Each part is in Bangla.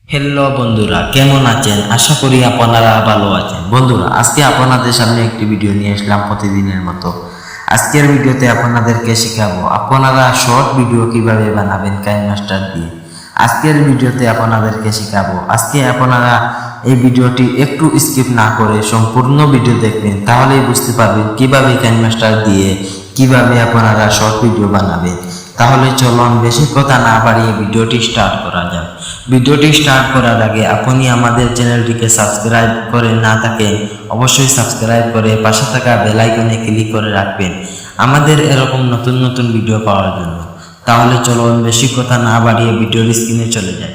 হ্যালো বন্ধুরা, কেমন আছেন? আশা করি আপনারা ভালো আছেন। বন্ধুরা, আজকে আপনাদের সামনে একটি ভিডিও নিয়ে আসলাম প্রতিদিনের মতো। আজকের ভিডিওতে আপনাদেরকে শেখাবো আপনারা শর্ট ভিডিও কিভাবে বানাবেন কাইনমাস্টার দিয়ে। আজকের ভিডিওতে আপনাদেরকে শেখাবো। আজকে আপনারা এই ভিডিওটি একটু স্কিপ না করে সম্পূর্ণ ভিডিও দেখবেন, তাহলেই বুঝতে পারবেন কিভাবে কাইনমাস্টার দিয়ে কিভাবে আপনারা শর্ট ভিডিও বানাবেন। তাহলে চলুন বেশি কথা না বাড়িয়ে ভিডিওটি স্টার্ট করা যাক। ভিডিওটি স্টার্ট করার আগে আপনি আমাদের চ্যানেলটিকে সাবস্ক্রাইব করে না থাকেন, অবশ্যই সাবস্ক্রাইব করে পাশে থাকা বেল আইকনে ক্লিক করে রাখবেন আমাদের এরকম নতুন নতুন ভিডিও পাওয়ার জন্য। তাহলে চলুন বেশি কথা না বাড়িয়ে ভিডিওর স্ক্রিনে চলে যাই।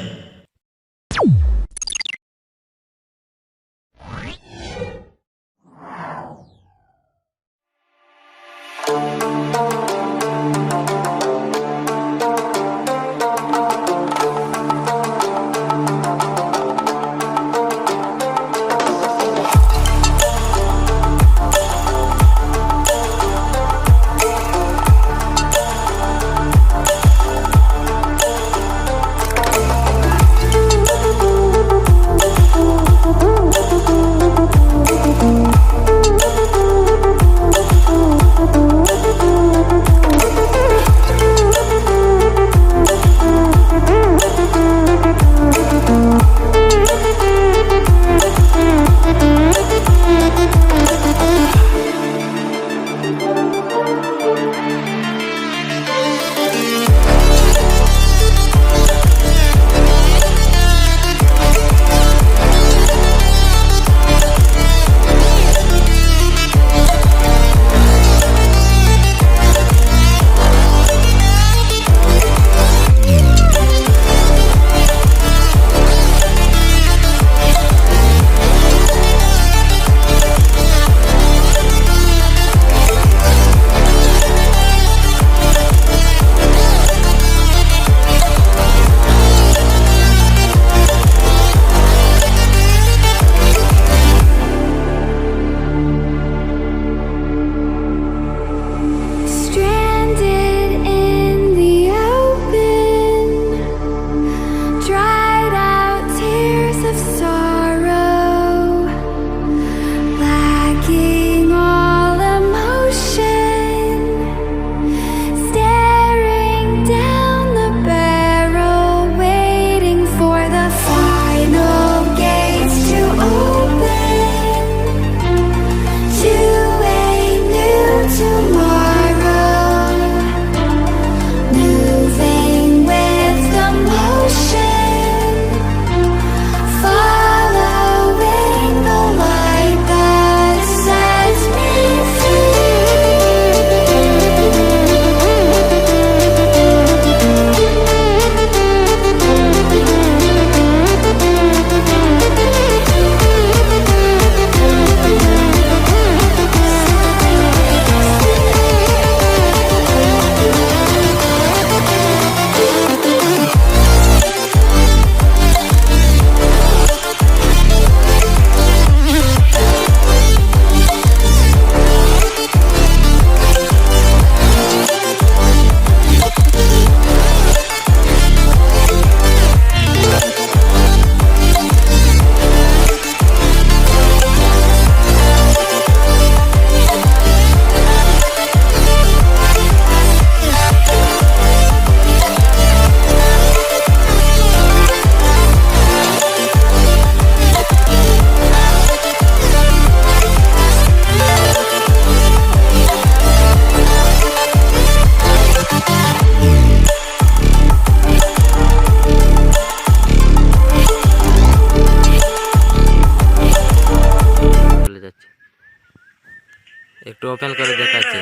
একটু ওপেন করে দেখাচ্ছি।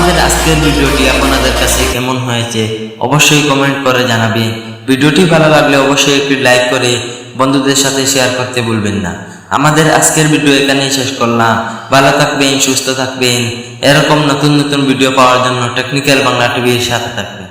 আমাদের আজকের ভিডিওটি আপনাদের কাছে কেমন হয়েছে অবশ্যই কমেন্ট করে জানাবেন। ভিডিওটি ভালো লাগলে অবশ্যই একটি লাইক করে বন্ধুদের সাথে শেয়ার করতে ভুলবেন না। আমাদের আজকের ভিডিও এখানেই শেষ করলাম। ভালো থাকবেন, সুস্থ থাকবেন। এরকম নতুন নতুন ভিডিও পাওয়ার জন্য টেকনিক্যাল বাংলা টিভির সাথে থাকবেন।